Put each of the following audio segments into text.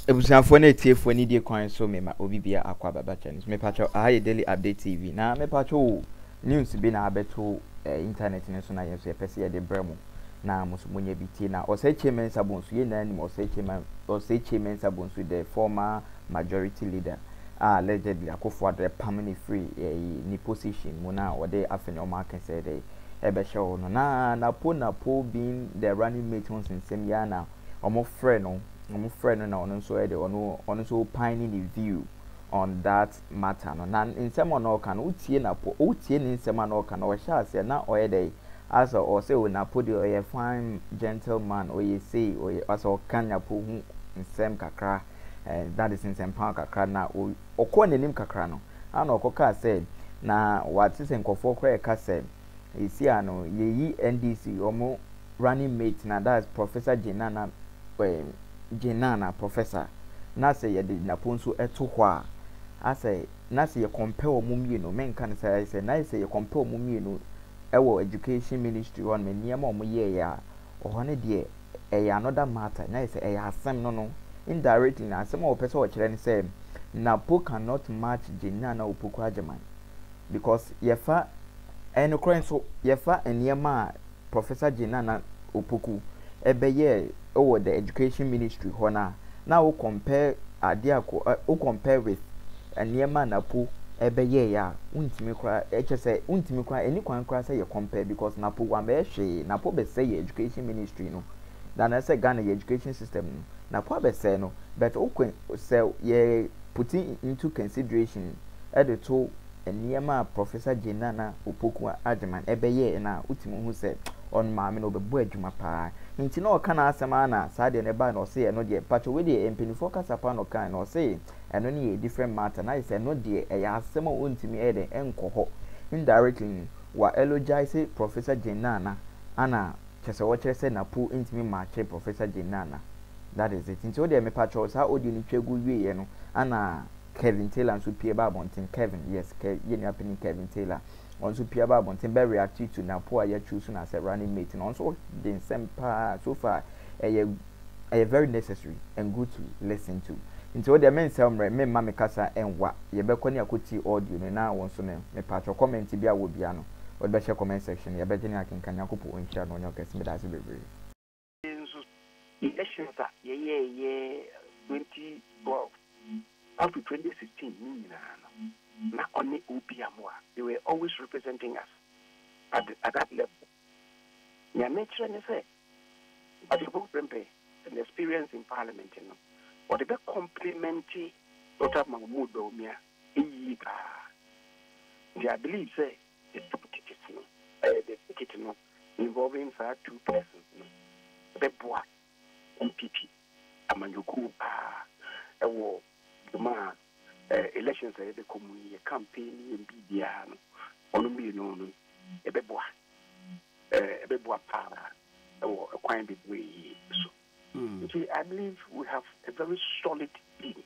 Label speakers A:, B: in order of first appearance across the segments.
A: ebusuafo na etiefo ni die kwan so me ma obi bia akwa baba channels me pacho aye daily update tv na me pacho news bi na abeto internet ne so na yeso pese ye de bremo na musumunye biti na oseche Mensah bonsu ye na ni oseche Mensah bonsu the former majority leader allegedly akofo adre permanent free ni position mu na ode afenyo o market say dey ebe show no na Napo being the running mate on nsem ya na omo friend no na ono so ede ono so pining the view on that matter no na nsem ono kan utie Napo utie ni nsem ono kan o sha ase na o ede as o say o Napo de o fine gentleman o ye say o as o kan Napo hu nsem kakra that is nsem pa kakra na o ko nenim kakra no ana okoka say na what is nkofo kra ka say isi ano yeyi NDC omo running mate na that's Prof.Jane Naana professor na say ye de Napo nso eto ho a ase na say ye compare omo mienu men kan say na say ye compare omo mienu ewo education ministry on me niam omo ye ya ohone de another matter na say asem no indirectly na asem o person o kire ni say Napo cannot match Jane Naana opoku ajaman because yefa eno kran so yefa eniema Prof.Jane Naana opoku ebeye over the education ministry hona now compare compare with eniema Napo ebeye ya untimi kra say untimi kra eni kwan kra say ye compare because Napo wa be hwe Napo be say education ministry no then I say Ghana education system no Napo be say no but okwen say ye putting into consideration to eniema Prof.Jane Naana opoku ajaman ebeye na utimi hu say on maame no bebu adwuma pa nti no kana asema na sade ne ba no say no de pacho we de empenifo kasa pa no kan no say eno ne a different matter na say no de ya asema ontimi e de enko ho indirectly wa elogize Prof.Jane Naana ana chese wo kire say Napo ntimi ma che Prof.Jane Naana that is it nti o de me pacho sa odi ni twegu wie no ana Kelvin Taylor nso pie ba bonten Kevin yes ye ni apeni Kelvin Taylor onso pia ba bonten be react to Napo a choose na say running mate no onso the same pa so far very necessary and good to listen to into what the Mensah me ma me kasa enwa ye be kwani akoti audio no na wonso me patcho comment bia wo bia no wo be share comment section ye be gene akenkan yakopo onhia no nyokesi me da se bebre
B: elections that ye 2012 up to 2016 not only Upiamwa, they were always representing us at that level. Yeah, nature and say, but the book and experience in Parliament, you know, or the complementary Dr. Mahmoud Omia, I believe say the ticket, involving two persons, the boy MPP, Amanyoku, a war, the man. Elections are the community campaign in Bidiano, on me no, a beboa para, or a quite big way. So, I believe we have a very solid team.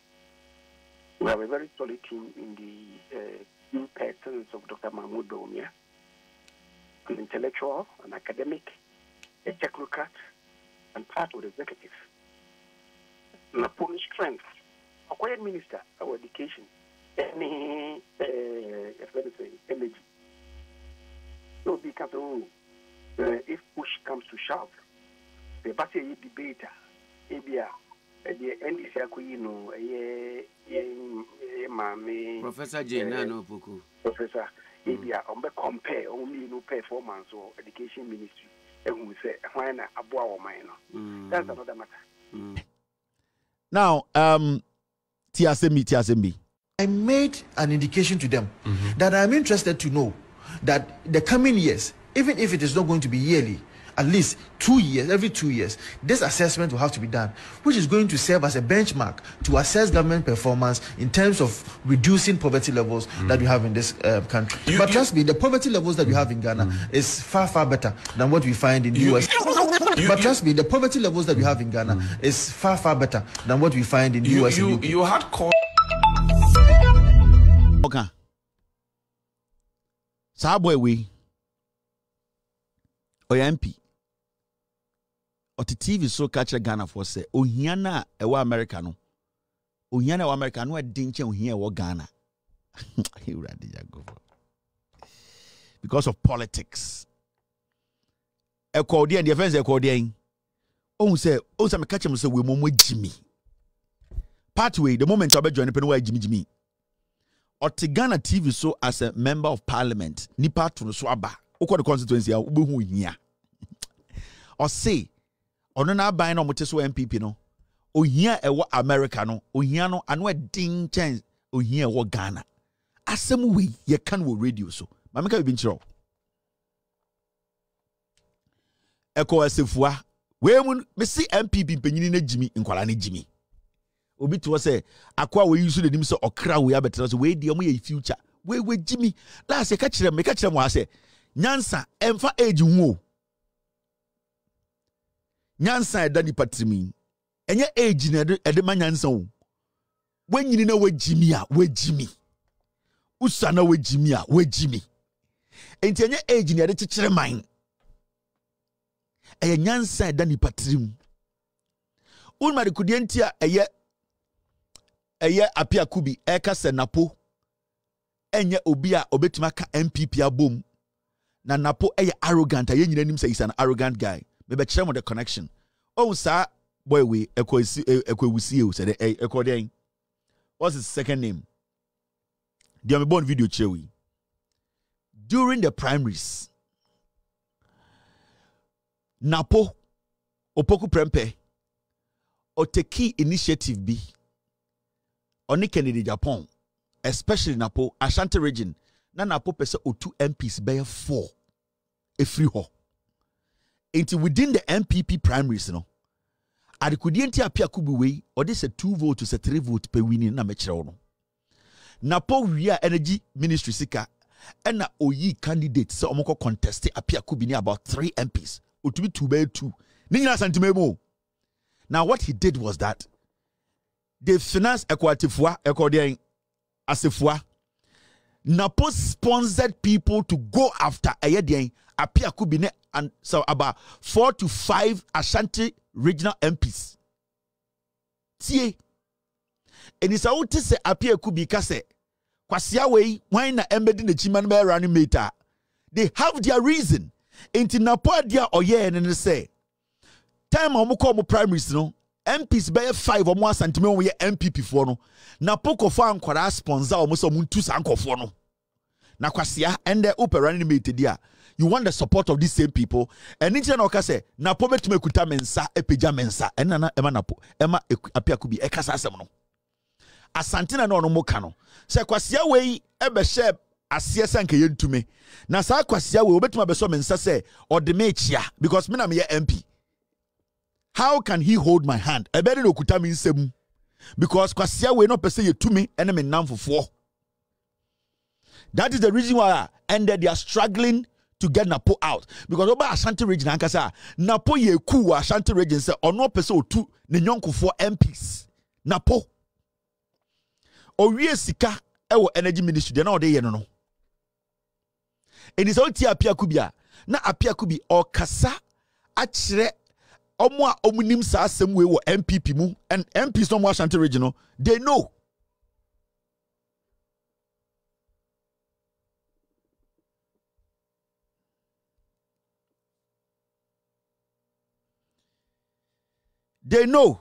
B: We have a very solid team in the new persons of Dr. Mahmoud Omia, an intellectual, an academic, a technocrat, and part of the executive. Napoleon's strength. A quiet minister, our education, any energy. So because if push comes to shove, the party debater, the NDC,
C: Prof.Jane Naana opoku.
B: Professor, on the compare only no performance or education ministry, and we say when a boy minor. That's another matter.
D: Now, TSMB.
E: I made an indication to them that I'm interested to know that the coming years, even if it is not going to be yearly, at least 2 years, every 2 years, this assessment will have to be done, which is going to serve as a benchmark to assess government performance in terms of reducing poverty levels that we have in this country. But trust me, the poverty levels that we have in Ghana is far, far better than what we find in the US. But trust me, the poverty levels that we have in Ghana is far, far better than what we find in the US.
C: You had called.
D: Okay. Subway we. MP. Or the TV so catch a Ghana for say, oh, Hiana, a Americano. ohia na America no adin che ohia wo Ghana. Because of politics. Ekodi and the friends ekodi. Oh say me catch him say we momo Jimmy. Pathway the moment I be join the way Jimmy. Ghana TV so as a member of parliament. Nipa to no so aba. Oko the constituency a wo hu hia. Or say ono na ban no mote so MPP no. Ohia ewo America no. Ohia no anu adin chance ohia ewo Ghana. Asem we ye kan wo radio so. Mameka bi nchiro. Eko asefua we mu me si MPP mpanyini na Jimmy nkwala na Jimmy. Obi to say akwa we use the nim say okra we abetra so we dey mo ye future. We Jimmy. Last ka kire me ka kire mo ase. Nyansa emfa age hu o. Nyansa eda ni patrimi. Enye age na ede ma nyansa o. We nyini na we Jimmy a we Jimmy. Usana we Jimmy a we Jimmy. Enti enye age na ede kire man. Eye nyansa eda ni patrim. Unma de kudientia eye apia kubi eka se Napo enye obi a obetima ka MPP abom na Napo eye arrogant aye nyina nim say he's an arrogant guy me be kire mo the connection oh sa boy we ekwewusie o say the ekode what's his second name dia me born video chewi during the primaries Napo opoku prempe o take initiative bi Oni Kennedy Japan, especially Napo, Ashanti region, na Napo pese o 2 MPs by 4 a free ho. Into within the MPP primaries, no. Adikudienti apia kubi way, or this a 2 vote to 3 vote per winning na mechero no. Napo we energy ministry sika, and na oyi candidate so omoko conteste apia kubi ni about 3 MPs, or to be 2 by 2. Nina santimemo. Now what he did was that they finance Ekwatifua, Ekodian Asifua. Napo sponsored people to go after Ayedian, Apia Kubine, and so about 4 to 5 Ashanti regional MPs. Tie. And it's out to say Apia Kubi Kase. Kwasiawe, why na embedding the Chiman Bear running meter? They have their reason. Into Napo dia oye and say, time omuko primaries no. MPs by 5 or more centimeter we MPP for no. Na poko for ankwara sponsor almost some 2 sanko for no. Na kwasia and the opera animated dia. You want the support of these same people. And in no say na po betume kuta Mensah epeja Mensah and na ema napo ema apia kubi ekasa asem no. Asantina no no moka no. Se kwasia we ebe share asie sanke yentume. Na sa kwasia we obetuma beso Mensah say or the mechia because me na me MP. How can he hold my hand? I better no kuta me nsem because kwasia we no pese ye to me and me nam for. That is the reason why and they are struggling to get Napo out because over Ashanti region ankasa Napo ye ku Ashanti region say ono pese otu ne nyonko for MPs Napo owie sika ewo energy ministry de na ode ye no eni so ti apia kubia na apia kubi o kasa akire Omwa omunim sa asem we wo MPP mu and MPs no mo Ashanti regional they know. They know.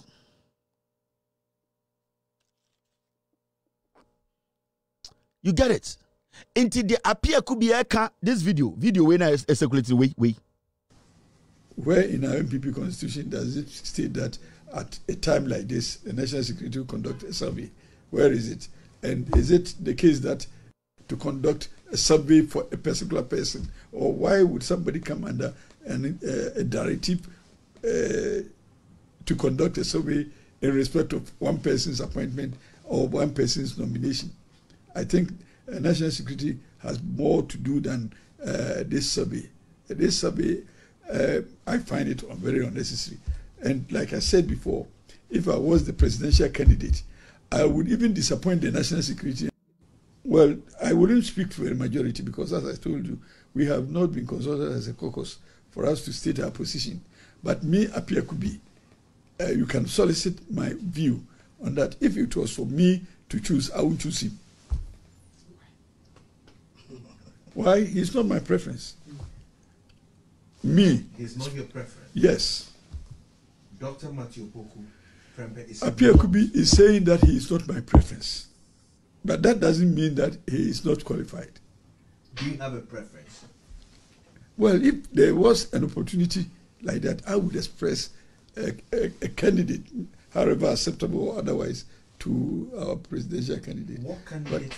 D: You get it? Until the appear could be this video when I circulating way.
F: Where in our MPP constitution does it state that at a time like this, the National Security will conduct a survey? Where is it? And is it the case that to conduct a survey for a particular person? Or why would somebody come under a directive to conduct a survey in respect of one person's appointment or one person's nomination? I think national security has more to do than this survey. This survey, I find it very unnecessary. And like I said before, if I was the presidential candidate, I would even disappoint the national security. Well, I wouldn't speak for a majority because, as I told you, we have not been consulted as a caucus for us to state our position. But me, Apia Kubi, you can solicit my view on that. If it was for me to choose, I would choose him. Why? He's not my preference. Me.
G: He's not your preference?
F: Yes.
G: Dr. Matthew Poku
F: Apiakubi is saying that he is not my preference. But that doesn't mean that he is not qualified.
G: Do you have a preference?
F: Well, if there was an opportunity like that, I would express a candidate, however acceptable or otherwise, to our presidential candidate.
G: What candidate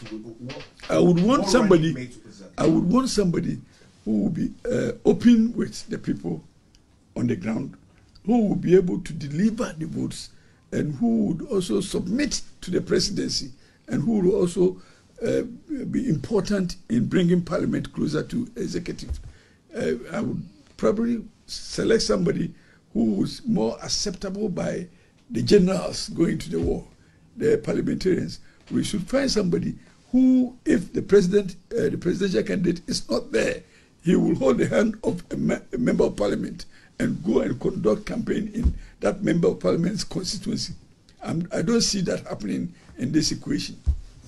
F: I would want somebody. I would want somebody who will be open with the people on the ground, who will be able to deliver the votes, and who would also submit to the presidency, and who will also be important in bringing parliament closer to executive. I would probably select somebody who was more acceptable by the generals going to the war, the parliamentarians. We should find somebody who, if the presidential candidate is not there, he will hold the hand of a member of parliament and go and conduct campaign in that member of parliament's constituency. I don't see that happening in this equation.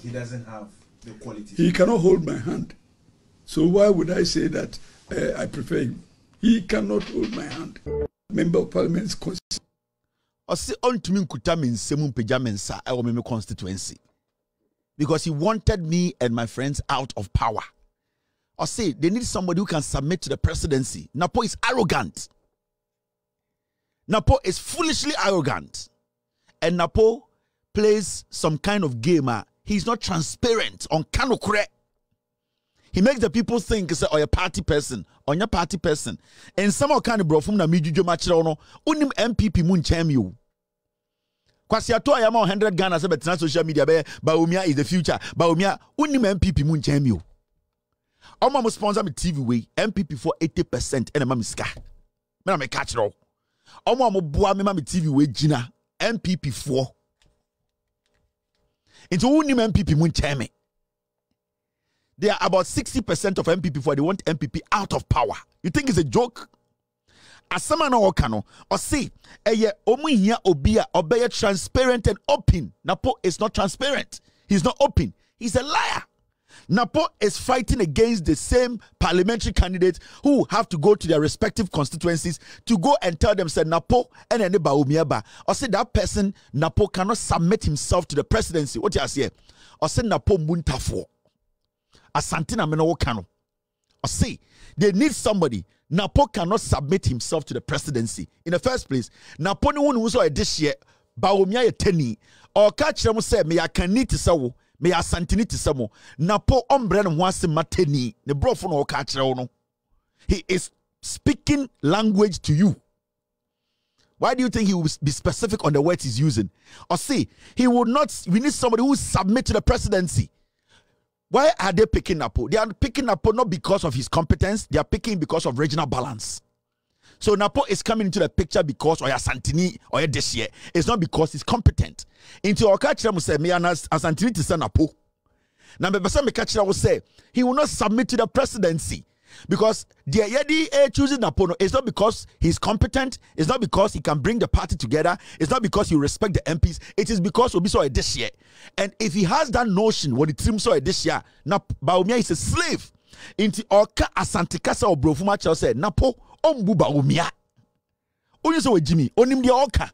G: He doesn't have the qualities.
F: He cannot hold my hand. So why would I say that I prefer him? He cannot hold my hand. Member of parliament's constituency.
D: Ɔsi ɔntumi nkuta mi nsɛm mpagya Mensah ɛwɔ me constituency because he wanted me and my friends out of power. Ɔsi they need somebody who can submit to the presidency. Napo is arrogant. Napo is foolishly arrogant, and Napo plays some kind of game. He's not transparent on kanokure. He makes the people think say or a party person, on your party person. And some kind of bro from na mijujo machira no unim MPP mun champion. Kwasi ato ayama 100 Ghana se betina social media be Baumia is the future. Baumia unim MPP mun champion. Oma mo sponsor me TV way MPP for 80% and ma miska. Me na me catch ro. Oma mo boa me ma me TV way gina MPP 4. Into unim MPP mun champion. There are about 60% of MPP for they want MPP out of power. You think it's a joke? As someone okano or say, eye omuhia obia obey transparent and open. Napo is not transparent. He's not open. He's a liar. Napo is fighting against the same parliamentary candidates who have to go to their respective constituencies to go and tell them, say, Napo and any Baumiaba. Or say that person, Napo cannot submit himself to the presidency. What you say? Or say Napo muntafo. Asantina meno kano. Or say they need somebody. Napo cannot submit himself to the presidency. In the first place, Napo no one who's a dish yet, Baumia teni, or catch them say, me I can need to saw, me I santini to samo. Napo ombren wants mateni, the bro from or catch no. He is speaking language to you. Why do you think he will be specific on the words he's using? Or say, he would not, we need somebody who will submit to the presidency. Why are they picking Napo? They are picking Napo not because of his competence. They are picking because of regional balance. So Napo is coming into the picture because Oya Santini or this year. It's not because he's competent. Into our catcher will say, me and Santini to say Napo. Now, the person will say he will not submit to the presidency because the Yedi choosing Napo. It's not because he's competent. It's not because he can bring the party together. It's not because he respect the MPs. It is because Obiso this year. And if he has that notion, what it seems so this year, Baumia is a slave. Into Oka Asantikasa or Brofuma Chel said, Napo, Ombu Baumia. Only so with Jimmy, onim the Oka.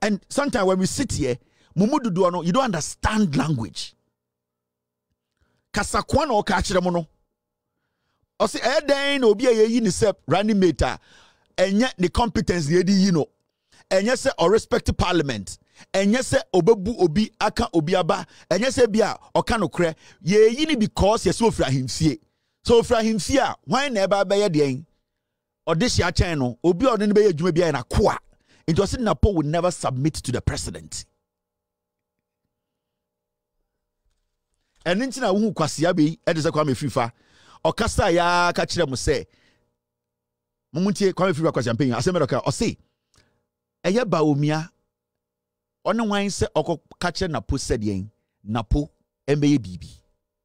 D: And sometimes when we sit here, Mumudu Duano, you don't understand language. Kasakwana or Kachiremono. Or say, then obi a unisep running meta, and yet the competence lady, you know, and yes, or respect to parliament. And yes, obebu obi aka obiaba. And yes, bia or kanokre. Ye yini because ye so fra him see. So fra him see why never be ye or this ya channel obi or nebe ye jume bia in a kwa. It was in Napo would never submit to the president. And into na wu kwasia be edisa kwame fifa. Or kasa ya kachira mu say. Mumuntie kwame fifa kwasia mpenya. Asemedoka or say. Eye Baumia on wine say oko catcher Napo said yen Napo MBA BB.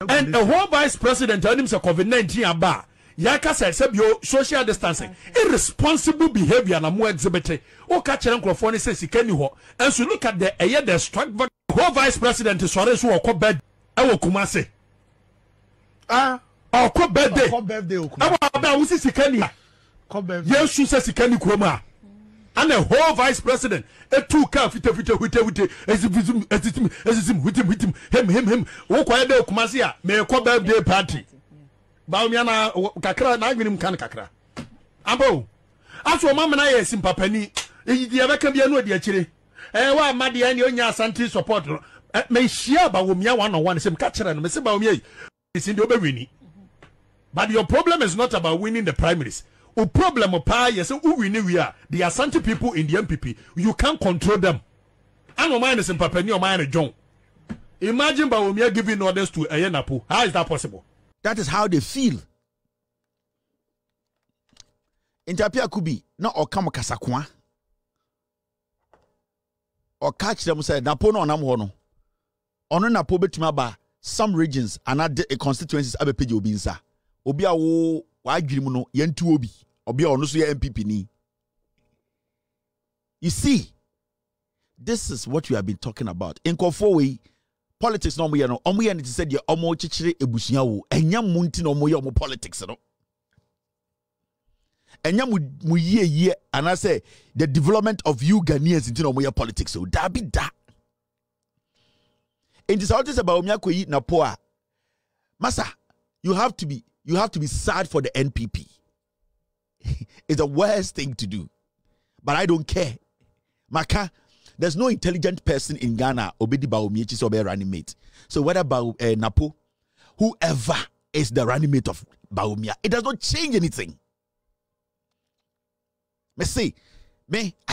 H: And a whole vice president told him so COVID-19 aba Yaka said social distancing. Irresponsible behavior na mo exhibit. O ka chere nkrofo ne say sika ni ho. And so look at the struck whole vice president sorry so okọ bed e wo Kumase. Okọ birthday. Okọ birthday o Kumase. Aba wo si sika ni. Okọ birthday. Yesu say sika ni kuroma. And the whole vice president, a two car with him. Who quiet the Kumasia, may a birthday party. Baumiana Kakra, Nagrim can Kakra. Abo. As for Mamma, I am Papani. The other can be a no dear chili. Eh, why, Maddy and your Santi support? May share Baumia 101 some catcher and Miss Baumia is in the Oberini. But your problem is not about winning the primaries. O problem of power, yes, who we are. The Asante people in the MPP, you can't control them. I don't mind in Papani or mine John. Imagine Baumia giving orders to Napo. How is that possible?
D: That is how they feel. Interpia Kubi, no or come Kasakwa. Or catch them say Napo no Namhono. Ono Napo betumaba some regions and not the constituencies abe peji obinsa. Obia wo wagrimuno yentu obi. Obia ono so MPP ni. You see, this is what we have been talking about. In Kofowe, politics no mo ye no. Omo ye it said ye omo chichire ebusua wo. Enya munti no omo ye omo politics no. Enya mu ye and I say the development of you Ghanaians into no mo ye politics so. Da bi da. In this all about Omiakoyi Napo a. Masa, you have to be sad for the NPP. It's the worst thing to do. But I don't care. Maka, there's no intelligent person in Ghana obedi Baumia Chisobe running mate. So whether Napo, whoever is the running mate of Baumia, it does not change anything. I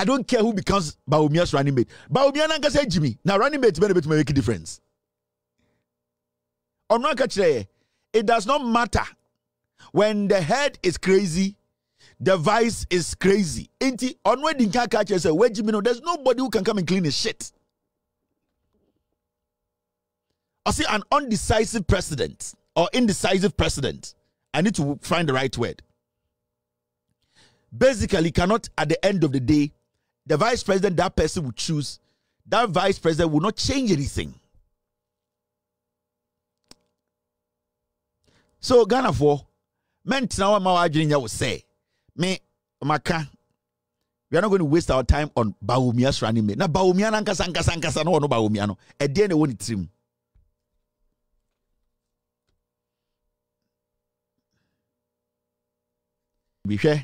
D: don't care who becomes Baumia's running mate. Baumia nanga say Jimmy. Now running mate benefit make a difference. It does not matter. When the head is crazy, the vice is crazy. There's nobody who can come and clean his shit. I see an undecisive president or indecisive president. I need to find the right word. Basically, cannot at the end of the day, the vice president that person would choose, that vice president will not change anything. So Ghana for meant now my Virginia will say, me Maka, we are not going to waste our time on Baumia's running mate. Now Baumia Nankasa no Baumiano. And then they want it him. Be fair.